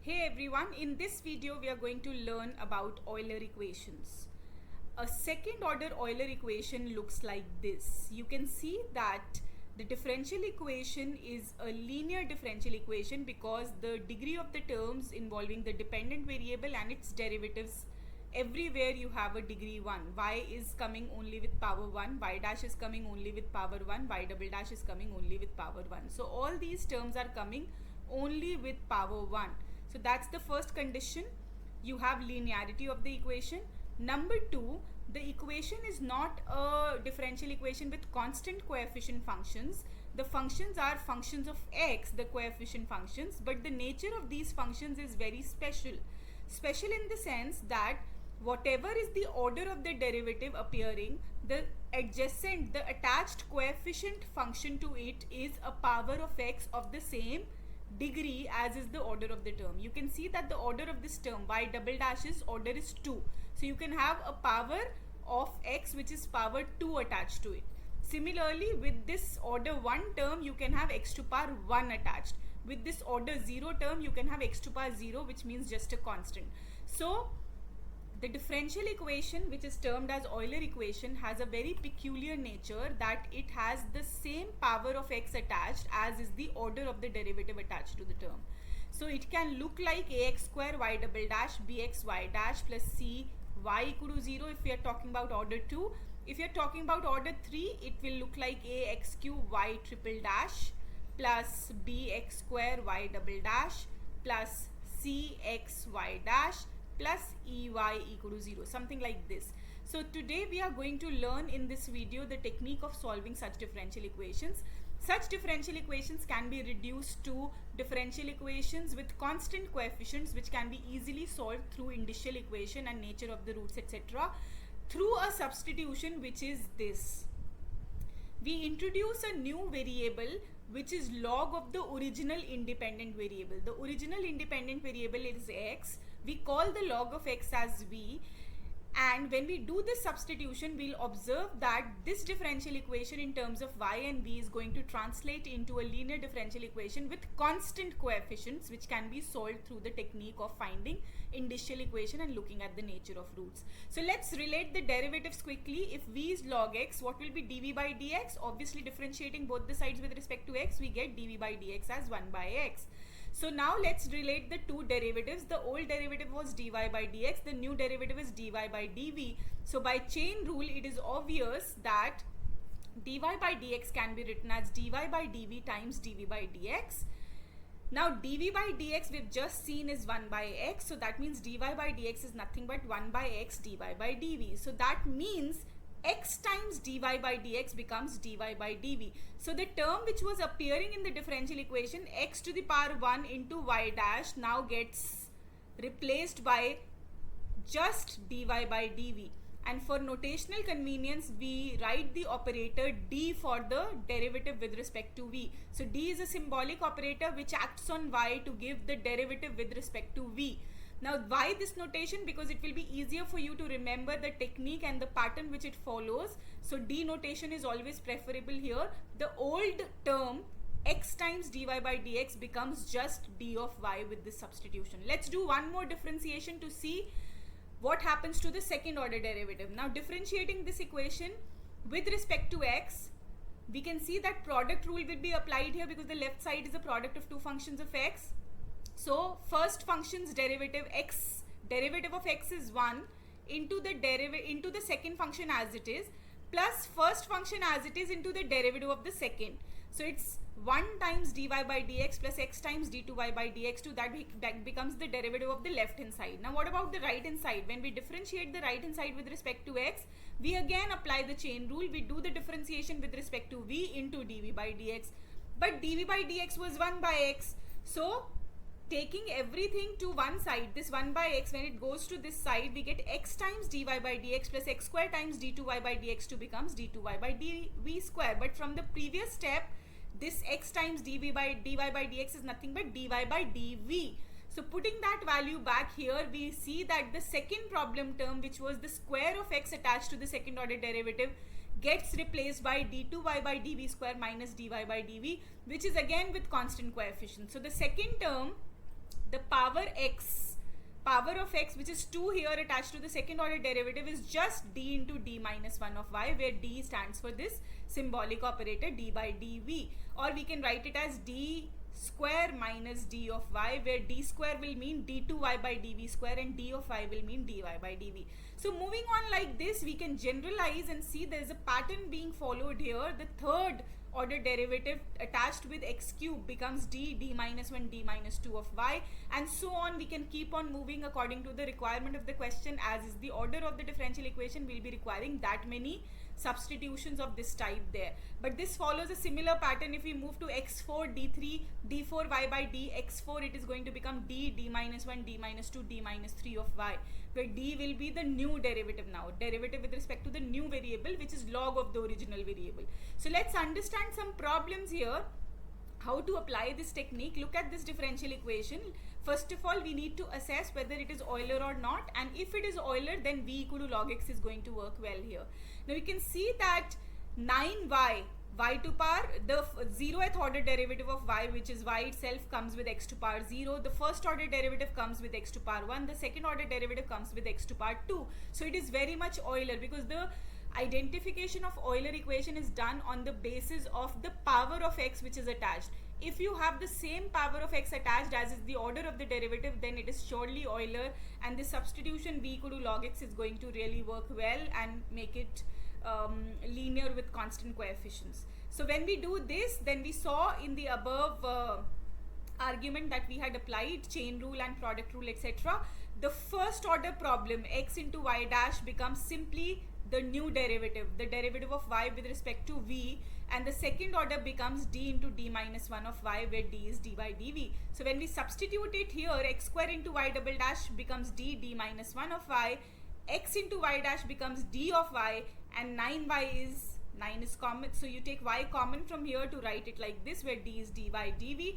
Hey everyone, in this video we are going to learn about Euler equations. A second order Euler equation looks like this. You can see that the differential equation is a linear differential equation because the degree of the terms involving the dependent variable and its derivatives, everywhere you have a degree 1. Y is coming only with power 1, y dash is coming only with power 1, y double dash is coming only with power 1. So all these terms are coming only with power 1. So that's the first condition. You have linearity of the equation. Number 2, the equation is not a differential equation with constant coefficient functions. The functions are functions of x, the coefficient functions, but the nature of these functions is very special. Special in the sense that whatever is the order of the derivative appearing, the adjacent, the attached coefficient function to it is a power of x of the same degree as is the order of the term. You can see that the order of this term y double dash's order is 2. So you can have a power of x which is power 2 attached to it. Similarly, with this order 1 term you can have x to power 1 attached. With this order 0 term you can have x to power 0, which means just a constant. So the differential equation, which is termed as Euler equation, has a very peculiar nature that it has the same power of x attached as is the order of the derivative attached to the term. So it can look like ax square y double dash bx y dash plus c y equal to 0 if we are talking about order 2. If you are talking about order 3, it will look like ax cube y triple dash plus bx square y double dash plus cx y dash plus ey equal to 0, something like this. So today we are going to learn in this video the technique of solving such differential equations. Such differential equations can be reduced to differential equations with constant coefficients, which can be easily solved through indicial equation and nature of the roots, etc., through a substitution, which is this. We introduce a new variable which is log of the original independent variable. The original independent variable is x. We call the log of x as v, and when we do this substitution, we'll observe that this differential equation in terms of y and v is going to translate into a linear differential equation with constant coefficients, which can be solved through the technique of finding indicial equation and looking at the nature of roots. So let's relate the derivatives quickly. If v is log x, what will be dv by dx? Obviously differentiating both the sides with respect to x, we get dv by dx as 1 by x. So now let's relate the two derivatives. The old derivative was dy by dx, the new derivative is dy by dv. So by chain rule, it is obvious that dy by dx can be written as dy by dv times dv by dx. Now dv by dx we've just seen is 1 by x, so that means dy by dx is nothing but 1 by x dy by dv. So that means x times dy by dx becomes dy by dv. So the term which was appearing in the differential equation, x to the power 1 into y dash, now gets replaced by just dy by dv. And for notational convenience, we write the operator d for the derivative with respect to v. So d is a symbolic operator which acts on y to give the derivative with respect to v. Now why this notation? Because it will be easier for you to remember the technique and the pattern which it follows. So d notation is always preferable here. The old term x times dy by dx becomes just d of y with this substitution. Let's do one more differentiation to see what happens to the second order derivative. Now differentiating this equation with respect to x, we can see that product rule will be applied here because the left side is a product of two functions of x. So first function's derivative, x derivative of x is 1 into the second function as it is, plus first function as it is into the derivative of the second. So it's 1 times dy by dx plus x times d2y by dx2, that becomes the derivative of the left hand side. Now what about the right hand side? When we differentiate the right hand side with respect to x, we again apply the chain rule. We do the differentiation with respect to v into dv by dx, but dv by dx was 1 by x. So taking everything to one side, this 1 by x, when it goes to this side, we get x times dy by dx plus x square times d2y by dx2 becomes d2y by dv square. But from the previous step, this x times dy by dx is nothing but dy by dv. So putting that value back here, we see that the second problem term, which was the square of x attached to the second order derivative, gets replaced by d2y by dv square minus dy by dv, which is again with constant coefficient. So the second term the power of x, which is 2 here attached to the second order derivative, is just d into d minus 1 of y, where d stands for this symbolic operator d by dv, or we can write it as d square minus d of y, where d square will mean d2y by dv square and d of y will mean dy by dv. So moving on like this, we can generalize and see there is a pattern being followed here. The third order derivative attached with x cube becomes d minus 1, d minus 2 of y, and so on. We can keep on moving according to the requirement of the question. As is the order of the differential equation, we'll be requiring that many substitutions of this type there. But this follows a similar pattern. If we move to x4, d3, d4 y by d, x4, it is going to become d minus 1, d minus 2, d minus 3 of y, where d will be the new derivative now, derivative with respect to the new variable, which is log of the original variable. So let's understand some problems here, how to apply this technique. Look at this differential equation. First of all, we need to assess whether it is Euler or not, and if it is Euler, then v equal to log x is going to work well here. Now we can see that 9y, y to power, the 0th order derivative of y, which is y itself, comes with x to power 0. The first order derivative comes with x to power 1. The second order derivative comes with x to power 2. So it is very much Euler, because the identification of Euler equation is done on the basis of the power of x which is attached. If you have the same power of x attached as is the order of the derivative, then it is surely Euler, and this substitution v equal to log x is going to really work well and make it linear with constant coefficients. So when we do this, then we saw in the above argument that we had applied chain rule and product rule, etc. The first order problem, x into y dash, becomes simply the new derivative, the derivative of y with respect to v, and the second order becomes d into d minus 1 of y, where d is d by dv. So when we substitute it here, x square into y double dash becomes d minus 1 of y, x into y dash becomes d of y, and 9 is common, so you take y common from here to write it like this, where d is d by dv.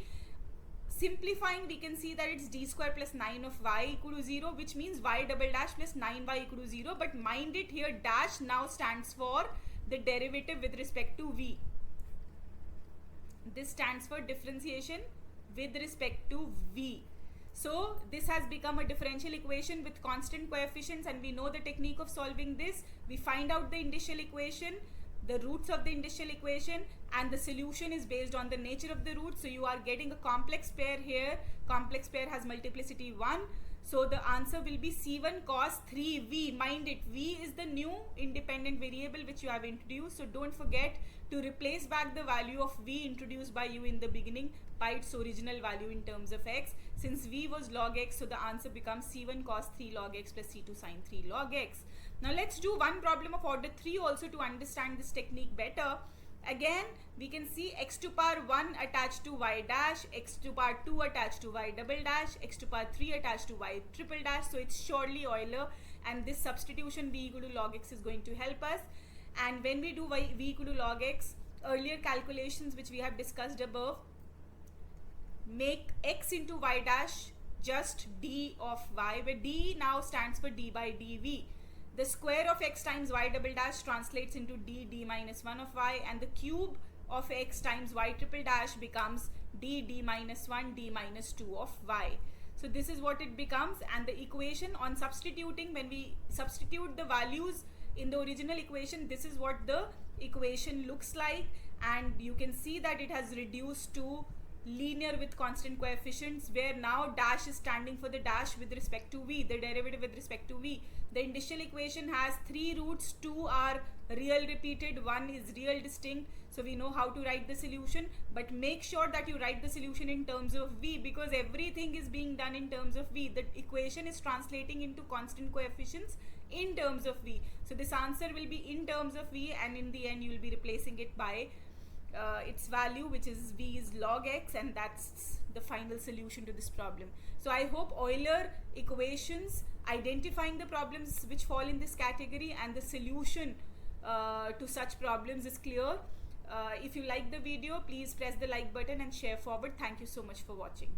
Simplifying, we can see that it's d square plus 9 of y equal to 0, which means y double dash plus 9y equal to 0. But mind it, here dash now stands for the derivative with respect to v. This stands for differentiation with respect to v. So this has become a differential equation with constant coefficients, and we know the technique of solving this. We find out the initial equation, the roots of the initial equation, and the solution is based on the nature of the root. So you are getting a complex pair here. Complex pair has multiplicity 1. So the answer will be C1 cos 3v. Mind it, v is the new independent variable which you have introduced. So don't forget to replace back the value of v introduced by you in the beginning by its original value in terms of x. Since v was log x, so the answer becomes C1 cos 3 log x plus C2 sin 3 log x. Now let's do one problem of order 3 also to understand this technique better. Again, we can see x to power 1 attached to y dash, x to power 2 attached to y double dash, x to power 3 attached to y triple dash. So it's surely Euler, and this substitution v equal to log x is going to help us. And when we do v equal to log x, earlier calculations which we have discussed above, make x into y dash just d of y, where d now stands for d by dv. The square of x times y double dash translates into d minus 1 of y, and the cube of x times y triple dash becomes d minus 1, d minus 2 of y. So this is what it becomes, and the equation on substituting, when we substitute the values in the original equation, this is what the equation looks like, and you can see that it has reduced to linear with constant coefficients, where now dash is standing for the dash with respect to v, the derivative with respect to v. The initial equation has 3 roots, 2 are real repeated, 1 is real distinct. So we know how to write the solution, but make sure that you write the solution in terms of v, because everything is being done in terms of v. The equation is translating into constant coefficients in terms of v. So this answer will be in terms of v, and in the end you will be replacing it by its value, which is v is log x, and that's the final solution to this problem. So I hope Euler equations, identifying the problems which fall in this category, and the solution to such problems is clear. If you like the video, please press the like button and share forward. Thank you so much for watching.